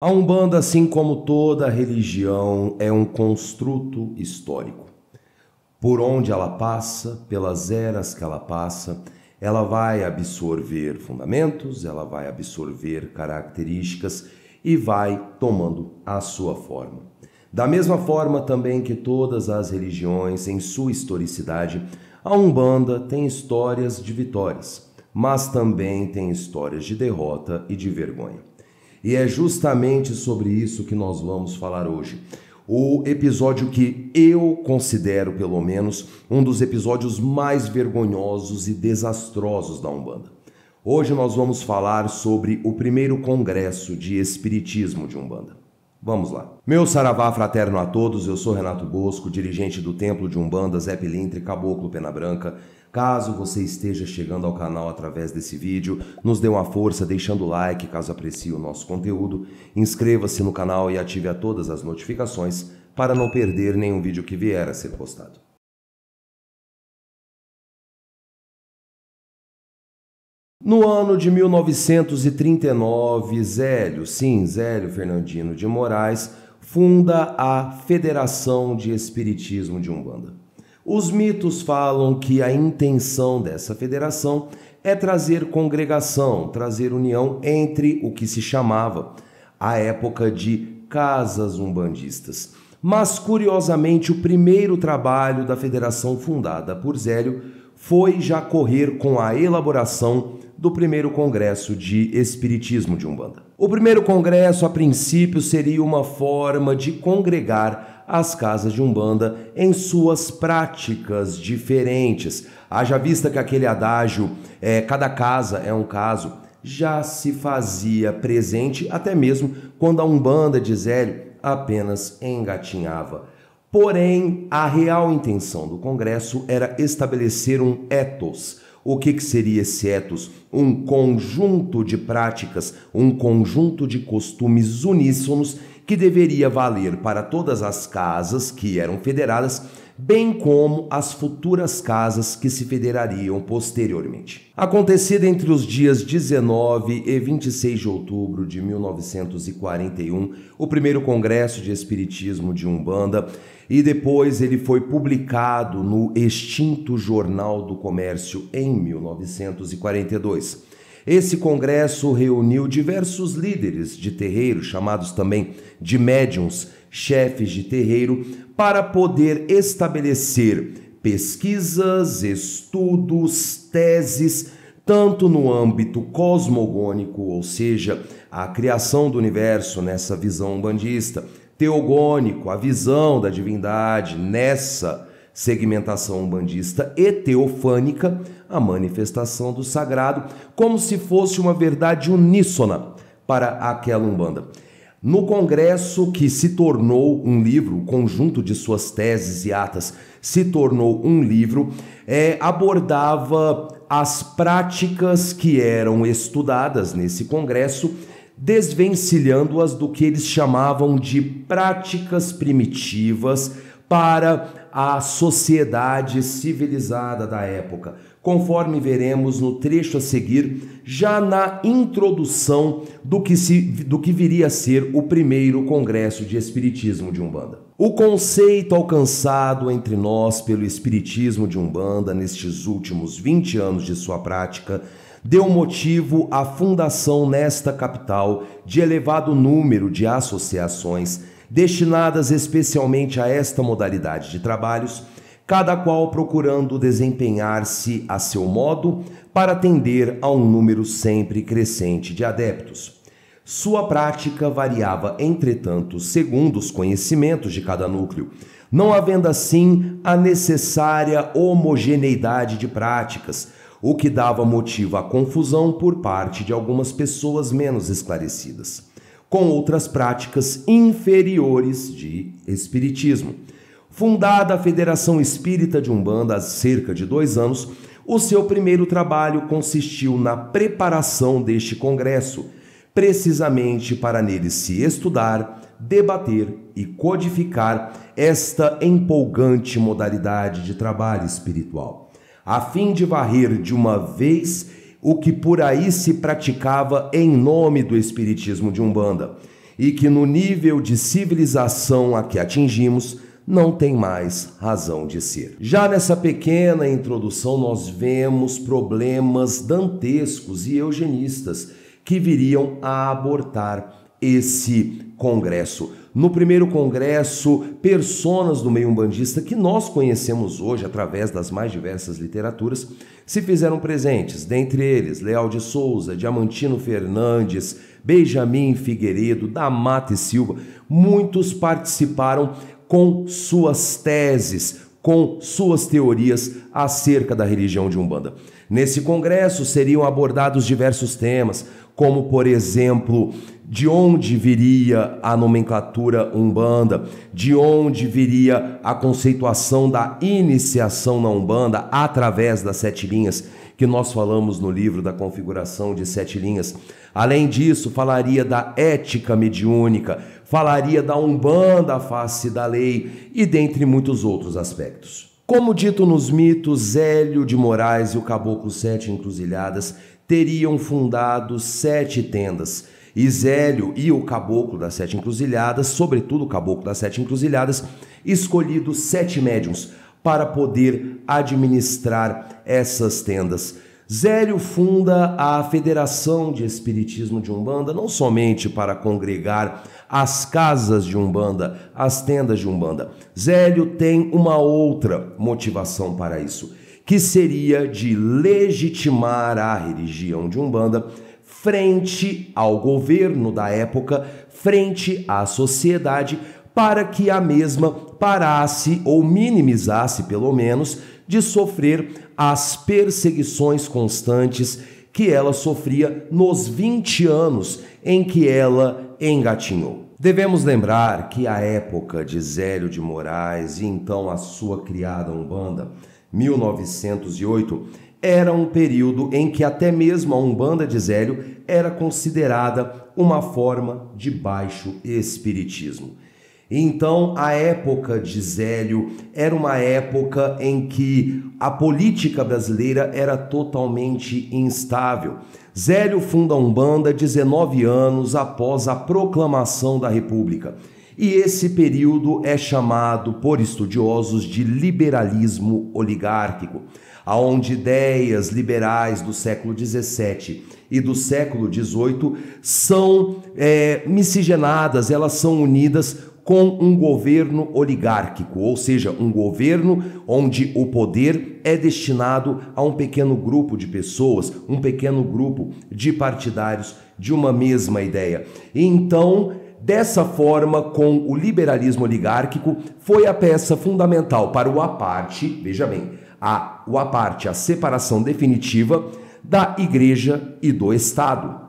A Umbanda, assim como toda religião, é um construto histórico. Por onde ela passa, pelas eras que ela passa, ela vai absorver fundamentos, ela vai absorver características e vai tomando a sua forma. Da mesma forma também que todas as religiões, em sua historicidade, a Umbanda tem histórias de vitórias, mas também tem histórias de derrota e de vergonha. E é justamente sobre isso que nós vamos falar hoje. O episódio que eu considero, pelo menos, um dos episódios mais vergonhosos e desastrosos da Umbanda. Hoje nós vamos falar sobre o primeiro congresso de espiritismo de Umbanda. Vamos lá. Meu saravá fraterno a todos, eu sou Renato Bosco, dirigente do Templo de Umbanda Zé Pilintra e Caboclo Pena Branca. Caso você esteja chegando ao canal através desse vídeo, nos dê uma força deixando o like caso aprecie o nosso conteúdo, inscreva-se no canal e ative a todas as notificações para não perder nenhum vídeo que vier a ser postado. No ano de 1939, Zélio Fernandino de Moraes, funda a Federação de Espiritismo de Umbanda. Os mitos falam que a intenção dessa federação é trazer congregação, trazer união entre o que se chamava, à época, de casas umbandistas. Mas, curiosamente, o primeiro trabalho da federação fundada por Zélio foi já correr com a elaboração do primeiro congresso de espiritismo de Umbanda. O primeiro congresso, a princípio, seria uma forma de congregar as casas de Umbanda em suas práticas diferentes. Haja vista que aquele adágio, cada casa é um caso, já se fazia presente até mesmo quando a Umbanda de Zélio apenas engatinhava. Porém, a real intenção do congresso era estabelecer um ethos. O que seria esse ethos? Um conjunto de práticas, um conjunto de costumes uníssonos que deveria valer para todas as casas que eram federadas, bem como as futuras casas que se federariam posteriormente. Acontecido entre os dias 19 e 26 de outubro de 1941, o primeiro congresso de espiritismo de Umbanda, e depois ele foi publicado no extinto Jornal do Comércio em 1942. Esse congresso reuniu diversos líderes de terreiro, chamados também de médiuns, chefes de terreiro, para poder estabelecer pesquisas, estudos, teses, tanto no âmbito cosmogônico, ou seja, a criação do universo nessa visão umbandista, teogônico, a visão da divindade nessa segmentação umbandista, e teofânica, a manifestação do sagrado, como se fosse uma verdade uníssona para aquela Umbanda. No congresso, que se tornou um livro, o conjunto de suas teses e atas se tornou um livro, abordava as práticas que eram estudadas nesse congresso, desvencilhando-as do que eles chamavam de práticas primitivas para a sociedade civilizada da época, conforme veremos no trecho a seguir, já na introdução do que viria a ser o primeiro congresso de espiritismo de Umbanda. O conceito alcançado entre nós pelo espiritismo de Umbanda nestes últimos 20 anos de sua prática deu motivo à fundação nesta capital de elevado número de associações destinadas especialmente a esta modalidade de trabalhos, cada qual procurando desempenhar-se a seu modo para atender a um número sempre crescente de adeptos. Sua prática variava, entretanto, segundo os conhecimentos de cada núcleo, não havendo assim a necessária homogeneidade de práticas, o que dava motivo à confusão por parte de algumas pessoas menos esclarecidas, com outras práticas inferiores de espiritismo. Fundada a Federação Espírita de Umbanda há cerca de 2 anos, o seu primeiro trabalho consistiu na preparação deste congresso, precisamente para nele se estudar, debater e codificar esta empolgante modalidade de trabalho espiritual, a fim de varrer de uma vez o que por aí se praticava em nome do espiritismo de Umbanda, e que no nível de civilização a que atingimos não tem mais razão de ser. Já nessa pequena introdução nós vemos problemas dantescos e eugenistas que viriam a abortar esse congresso. No primeiro congresso, personas do meio umbandista que nós conhecemos hoje através das mais diversas literaturas se fizeram presentes, dentre eles Leal de Souza, Diamantino Fernandes, Benjamin Figueiredo, da Mata e Silva. Muitos participaram com suas teses, com suas teorias acerca da religião de Umbanda. Nesse congresso seriam abordados diversos temas, como, por exemplo, de onde viria a nomenclatura Umbanda, de onde viria a conceituação da iniciação na Umbanda através das 7 linhas, que nós falamos no livro da configuração de 7 linhas. Além disso, falaria da ética mediúnica, falaria da Umbanda à face da lei e dentre muitos outros aspectos. Como dito nos mitos, Zélio de Moraes e o Caboclo 7 Encruzilhadas teriam fundado 7 tendas. E Zélio e o Caboclo das 7 Encruzilhadas, sobretudo o Caboclo das 7 Encruzilhadas, escolhido 7 médiuns para poder administrar essas tendas. Zélio funda a Federação de Espiritismo de Umbanda, não somente para congregar as casas de Umbanda, as tendas de Umbanda. Zélio tem uma outra motivação para isso, que seria de legitimar a religião de Umbanda frente ao governo da época, frente à sociedade, para que a mesma parasse ou minimizasse, pelo menos, de sofrer as perseguições constantes que ela sofria nos 20 anos em que ela engatinhou. Devemos lembrar que a época de Zélio de Moraes e então a sua criada Umbanda, 1908, era um período em que até mesmo a Umbanda de Zélio era considerada uma forma de baixo espiritismo. Então, a época de Zélio era uma época em que a política brasileira era totalmente instável. Zélio funda a Umbanda 19 anos após a proclamação da República. E esse período é chamado por estudiosos de liberalismo oligárquico, onde ideias liberais do século XVII e do século XVIII são miscigenadas, elas são unidas com um governo oligárquico, ou seja, um governo onde o poder é destinado a um pequeno grupo de pessoas, um pequeno grupo de partidários de uma mesma ideia. Então, dessa forma, com o liberalismo oligárquico, foi a peça fundamental para o aparte, veja bem, o aparte, a separação definitiva da Igreja e do Estado.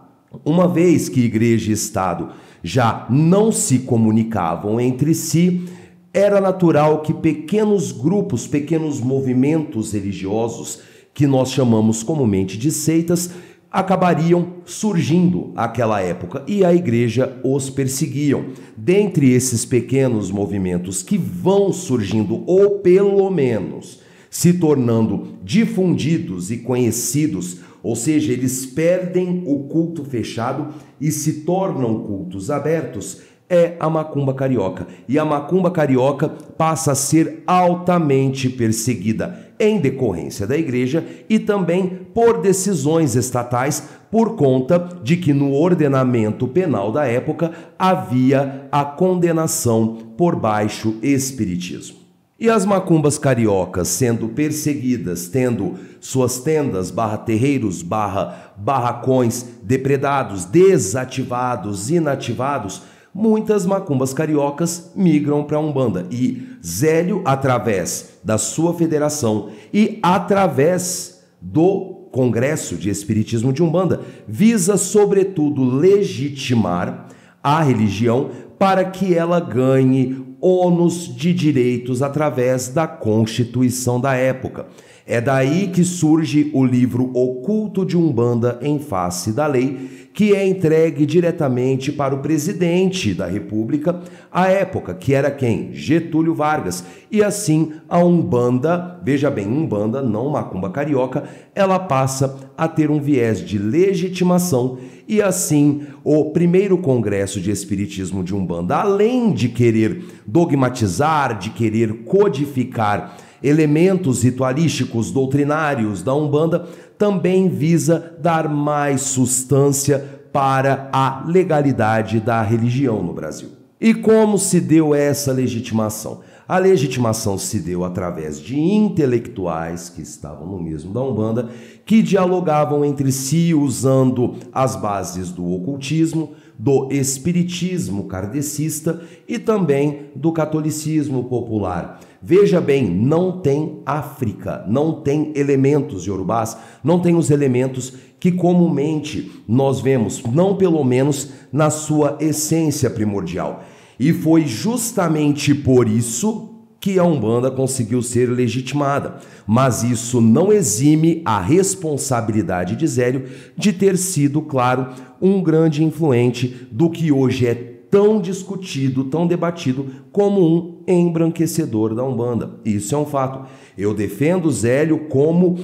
Uma vez que Igreja e Estado já não se comunicavam entre si, era natural que pequenos grupos, pequenos movimentos religiosos, que nós chamamos comumente de seitas, acabariam surgindo naquela época e a igreja os perseguiam. Dentre esses pequenos movimentos que vão surgindo, ou pelo menos se tornando difundidos e conhecidos, ou seja, eles perdem o culto fechado e se tornam cultos abertos, é a macumba carioca. E a macumba carioca passa a ser altamente perseguida em decorrência da igreja e também por decisões estatais, por conta de que no ordenamento penal da época havia a condenação por baixo espiritismo. E as macumbas cariocas sendo perseguidas, tendo suas tendas, terreiros, barracões depredados, desativados, inativados, muitas macumbas cariocas migram para a Umbanda. E Zélio, através da sua federação e através do Congresso de Espiritismo de Umbanda, visa, sobretudo, legitimar a religião para que ela ganhe ônus de direitos através da Constituição da época. É daí que surge o livro O Culto de Umbanda em Face da Lei, que é entregue diretamente para o presidente da República à época, que era quem? Getúlio Vargas. E assim a Umbanda, veja bem, Umbanda, não macumba carioca, ela passa a ter um viés de legitimação e assim o primeiro congresso de espiritismo de Umbanda, além de querer dogmatizar, de querer codificar elementos ritualísticos, doutrinários da Umbanda, também visa dar mais substância para a legalidade da religião no Brasil. E como se deu essa legitimação? A legitimação se deu através de intelectuais que estavam no mesmo da Umbanda, que dialogavam entre si usando as bases do ocultismo, do espiritismo kardecista e também do catolicismo popular. Veja bem, não tem África, não tem elementos iorubás, não tem os elementos que comumente nós vemos, não pelo menos na sua essência primordial. E foi justamente por isso que a Umbanda conseguiu ser legitimada. Mas isso não exime a responsabilidade de Zélio de ter sido, claro, um grande influente do que hoje é tão discutido, tão debatido como um embranquecedor da Umbanda. Isso é um fato. Eu defendo Zélio como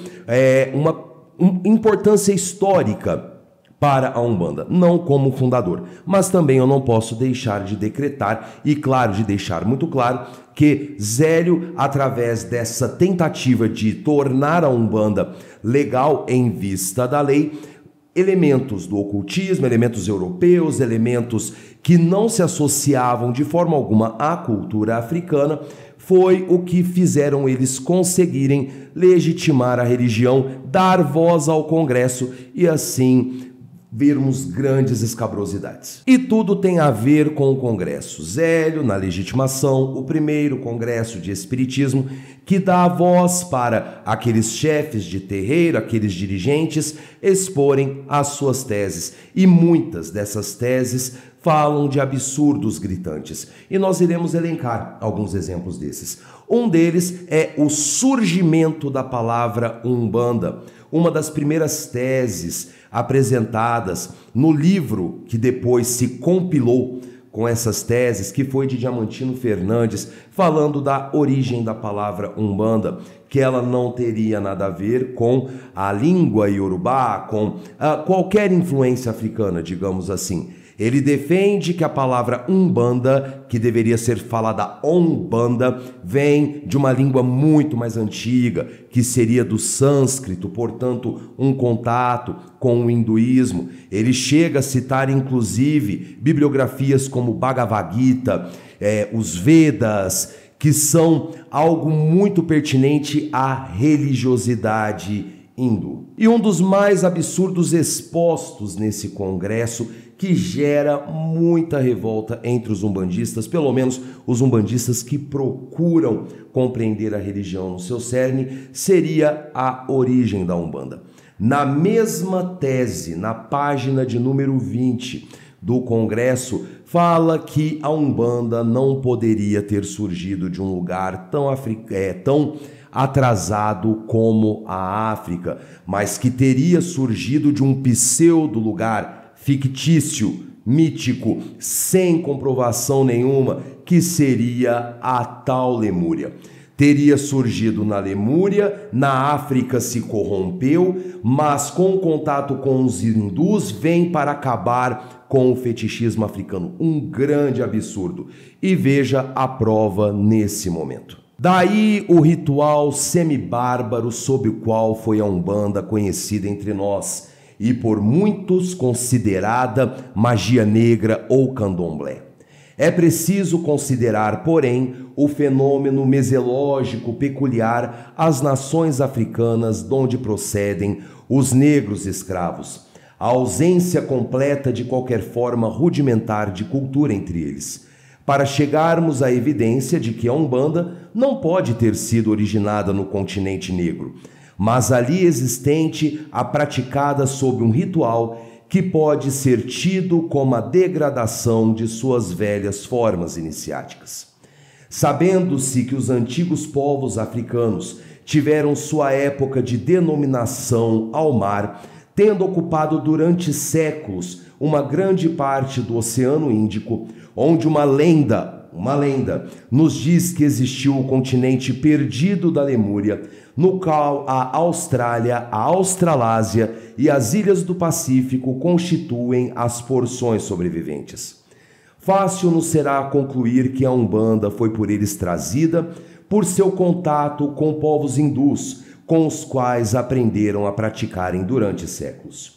uma importância histórica para a Umbanda, não como fundador, mas também eu não posso deixar de decretar e, claro, de deixar muito claro que Zélio, através dessa tentativa de tornar a Umbanda legal em vista da lei, elementos do ocultismo, elementos europeus, elementos que não se associavam de forma alguma à cultura africana, foi o que fizeram eles conseguirem legitimar a religião, dar voz ao Congresso e assim vermos grandes escabrosidades. E tudo tem a ver com o Congresso. Zélio, na legitimação, o primeiro Congresso de Espiritismo, que dá voz para aqueles chefes de terreiro, aqueles dirigentes, exporem as suas teses. E muitas dessas teses falam de absurdos gritantes. E nós iremos elencar alguns exemplos desses. Um deles é o surgimento da palavra Umbanda, uma das primeiras teses apresentadas no livro que depois se compilou com essas teses, que foi de Diamantino Fernandes, falando da origem da palavra Umbanda, que ela não teria nada a ver com a língua iorubá, com qualquer influência africana, digamos assim. Ele defende que a palavra Umbanda, que deveria ser falada Ombanda, vem de uma língua muito mais antiga, que seria do sânscrito, portanto, um contato com o hinduísmo. Ele chega a citar, inclusive, bibliografias como Bhagavad Gita, os Vedas, que são algo muito pertinente à religiosidade hindu. E um dos mais absurdos expostos nesse congresso, que gera muita revolta entre os umbandistas, pelo menos os umbandistas que procuram compreender a religião no seu cerne, seria a origem da Umbanda. Na mesma tese, na página de número 20 do Congresso, fala que a Umbanda não poderia ter surgido de um lugar tão atrasado como a África, mas que teria surgido de um pseudo lugar fictício, mítico, sem comprovação nenhuma, que seria a tal Lemúria. Teria surgido na Lemúria, na África se corrompeu, mas com contato com os hindus vem para acabar com o fetichismo africano. Um grande absurdo. E veja a prova nesse momento. Daí o ritual semibárbaro sob o qual foi a Umbanda conhecida entre nós, e por muitos considerada magia negra ou candomblé. É preciso considerar, porém, o fenômeno mesológico peculiar às nações africanas donde procedem os negros escravos, a ausência completa de qualquer forma rudimentar de cultura entre eles, para chegarmos à evidência de que a Umbanda não pode ter sido originada no continente negro, mas ali existente a praticada sob um ritual que pode ser tido como a degradação de suas velhas formas iniciáticas. Sabendo-se que os antigos povos africanos tiveram sua época de denominação ao mar, tendo ocupado durante séculos uma grande parte do Oceano Índico, onde uma lenda nos diz que existiu o continente perdido da Lemúria, no qual a Austrália, a Australásia e as ilhas do Pacífico constituem as porções sobreviventes. Fácil nos será concluir que a Umbanda foi por eles trazida por seu contato com povos hindus, com os quais aprenderam a praticarem durante séculos.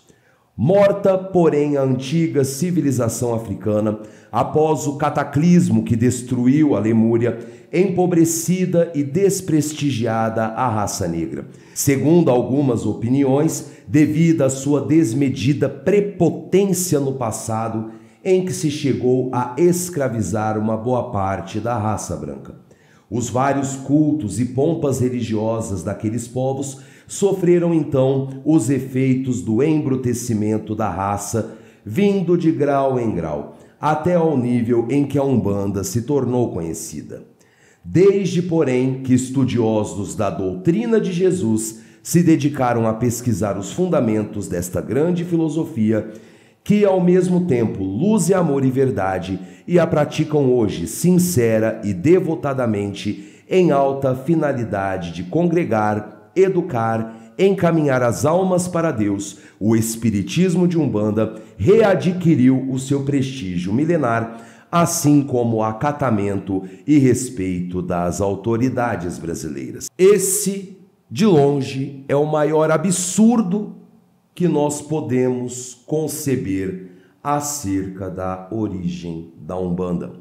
Morta, porém, a antiga civilização africana, após o cataclismo que destruiu a Lemúria, empobrecida e desprestigiada a raça negra. Segundo algumas opiniões, devido à sua desmedida prepotência no passado, em que se chegou a escravizar uma boa parte da raça branca. Os vários cultos e pompas religiosas daqueles povos sofreram então os efeitos do embrutecimento da raça, vindo de grau em grau, até ao nível em que a Umbanda se tornou conhecida. Desde, porém, que estudiosos da doutrina de Jesus se dedicaram a pesquisar os fundamentos desta grande filosofia, que ao mesmo tempo luz e amor e verdade, e a praticam hoje sincera e devotadamente em alta finalidade de congregar, educar, encaminhar as almas para Deus, o Espiritismo de Umbanda readquiriu o seu prestígio milenar, assim como o acatamento e respeito das autoridades brasileiras. Esse, de longe, é o maior absurdo que nós podemos conceber acerca da origem da Umbanda.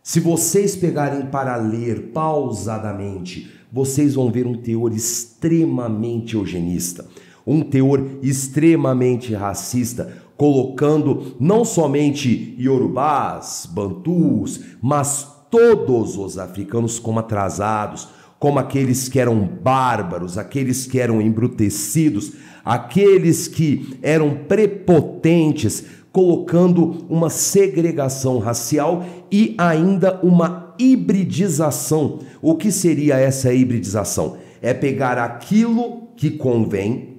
Se vocês pegarem para ler pausadamente, vocês vão ver um teor extremamente eugenista, um teor extremamente racista, colocando não somente iorubás, bantus, mas todos os africanos como atrasados, como aqueles que eram bárbaros, aqueles que eram embrutecidos, aqueles que eram prepotentes, colocando uma segregação racial e ainda uma hibridização. O que seria essa hibridização? É pegar aquilo que convém,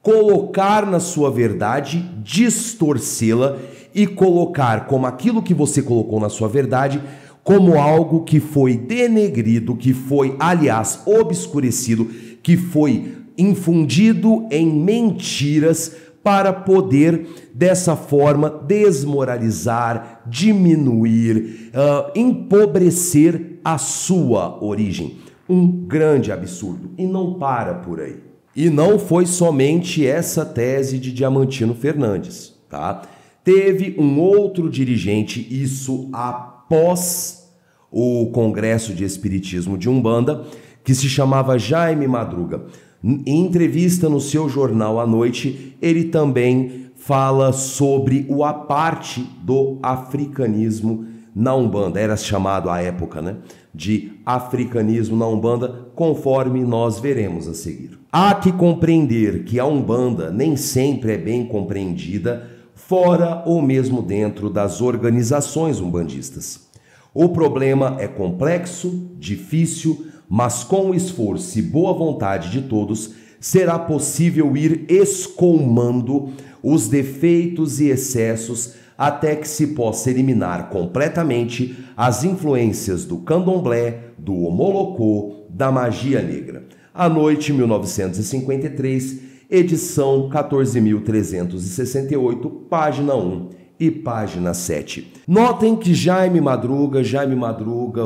colocar na sua verdade, distorcê-la e colocar como aquilo que você colocou na sua verdade como algo que foi denegrido, que foi, aliás, obscurecido, que foi infundido em mentiras para poder, dessa forma, desmoralizar, diminuir, empobrecer a sua origem. Um grande absurdo. E não para por aí. E não foi somente essa tese de Diamantino Fernandes, tá? Teve um outro dirigente, isso após o Congresso de Espiritismo de Umbanda, que se chamava Jaime Madruga. Em entrevista no seu jornal à noite, ele também fala sobre o aparte do africanismo na Umbanda. Era chamado à época, né, de africanismo na Umbanda, conforme nós veremos a seguir. Há que compreender que a Umbanda nem sempre é bem compreendida fora ou mesmo dentro das organizações umbandistas. O problema é complexo, difícil, mas com o esforço e boa vontade de todos, será possível ir escolmando os defeitos e excessos até que se possa eliminar completamente as influências do candomblé, do omolocô, da magia negra. A Noite, 1953, edição 14.368, página 1 e página 7. Notem que Jaime Madruga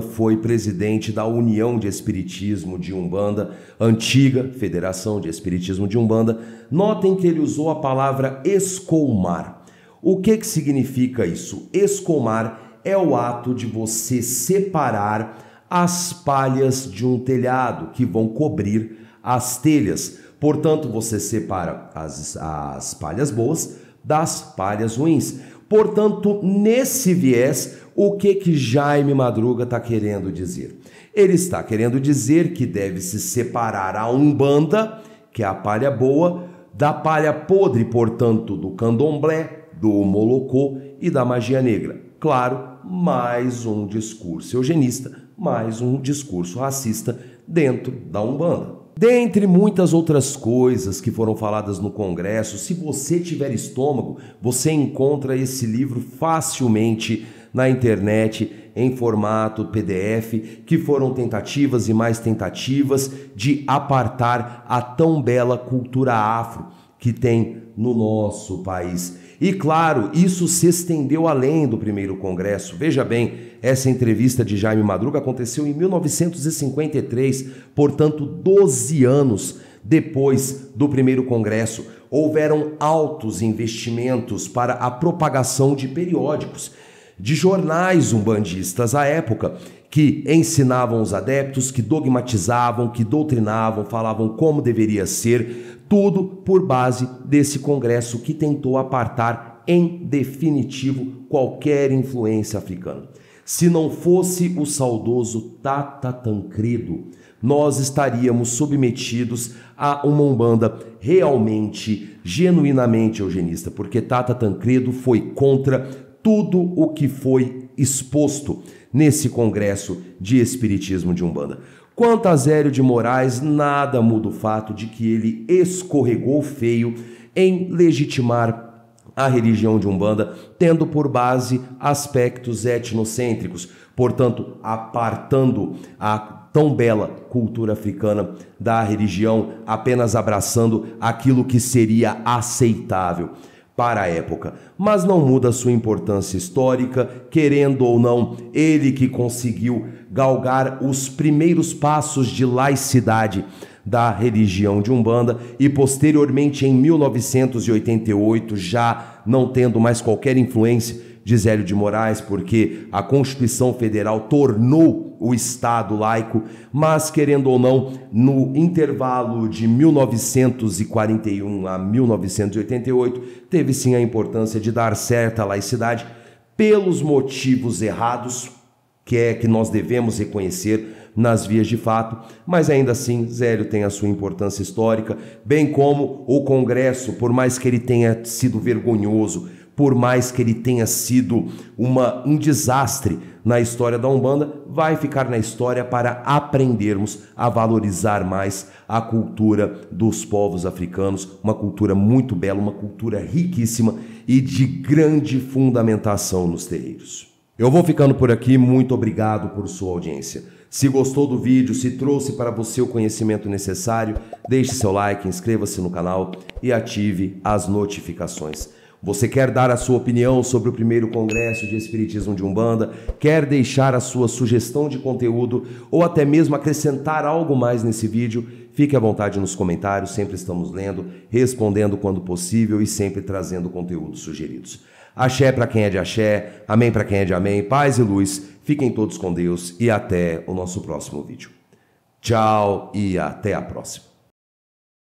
foi presidente da União de Espiritismo de Umbanda, antiga Federação de Espiritismo de Umbanda. Notem que ele usou a palavra escolmar. O que significa isso? Escolmar é o ato de você separar as palhas de um telhado que vão cobrir as telhas. Portanto, você separa as palhas boas das palhas ruins. Portanto, nesse viés, o que Jaime Madruga está querendo dizer? Ele está querendo dizer que deve-se separar a Umbanda, que é a palha boa, da palha podre, portanto, do candomblé, do omolocô e da magia negra. Claro, mais um discurso eugenista, mais um discurso racista dentro da Umbanda. Dentre muitas outras coisas que foram faladas no Congresso, se você tiver estômago, você encontra esse livro facilmente na internet, em formato PDF, que foram tentativas e mais tentativas de apartar a tão bela cultura afro que tem no nosso país. E claro, isso se estendeu além do primeiro congresso. Veja bem, essa entrevista de Jaime Madruga aconteceu em 1953, portanto 12 anos depois do primeiro congresso. Houveram altos investimentos para a propagação de periódicos, de jornais umbandistas à época, que ensinavam os adeptos, que dogmatizavam, que doutrinavam, falavam como deveria ser, tudo por base desse congresso que tentou apartar em definitivo qualquer influência africana. Se não fosse o saudoso Tata Tancredo, nós estaríamos submetidos a uma Umbanda realmente, genuinamente eugenista, porque Tata Tancredo foi contra tudo o que foi exposto nesse congresso de espiritismo de Umbanda. Quanto a Zélio de Moraes, nada muda o fato de que ele escorregou feio em legitimar a religião de Umbanda, tendo por base aspectos etnocêntricos, portanto, apartando a tão bela cultura africana da religião, apenas abraçando aquilo que seria aceitável para a época, mas não muda sua importância histórica, querendo ou não, ele que conseguiu galgar os primeiros passos de laicidade da religião de Umbanda e posteriormente em 1988, já não tendo mais qualquer influência de Zélio de Moraes, porque a Constituição Federal tornou o Estado laico, mas querendo ou não, no intervalo de 1941 a 1988, teve sim a importância de dar certa laicidade pelos motivos errados, que nós devemos reconhecer nas vias de fato, mas ainda assim Zélio tem a sua importância histórica, bem como o Congresso, por mais que ele tenha sido vergonhoso, por mais que ele tenha sido um desastre na história da Umbanda, vai ficar na história para aprendermos a valorizar mais a cultura dos povos africanos, uma cultura muito bela, uma cultura riquíssima e de grande fundamentação nos terreiros. Eu vou ficando por aqui, muito obrigado por sua audiência. Se gostou do vídeo, se trouxe para você o conhecimento necessário, deixe seu like, inscreva-se no canal e ative as notificações. Você quer dar a sua opinião sobre o primeiro congresso de espiritismo de Umbanda? Quer deixar a sua sugestão de conteúdo ou até mesmo acrescentar algo mais nesse vídeo? Fique à vontade nos comentários, sempre estamos lendo, respondendo quando possível e sempre trazendo conteúdos sugeridos. Axé para quem é de axé, amém para quem é de amém, paz e luz, fiquem todos com Deus e até o nosso próximo vídeo. Tchau e até a próxima.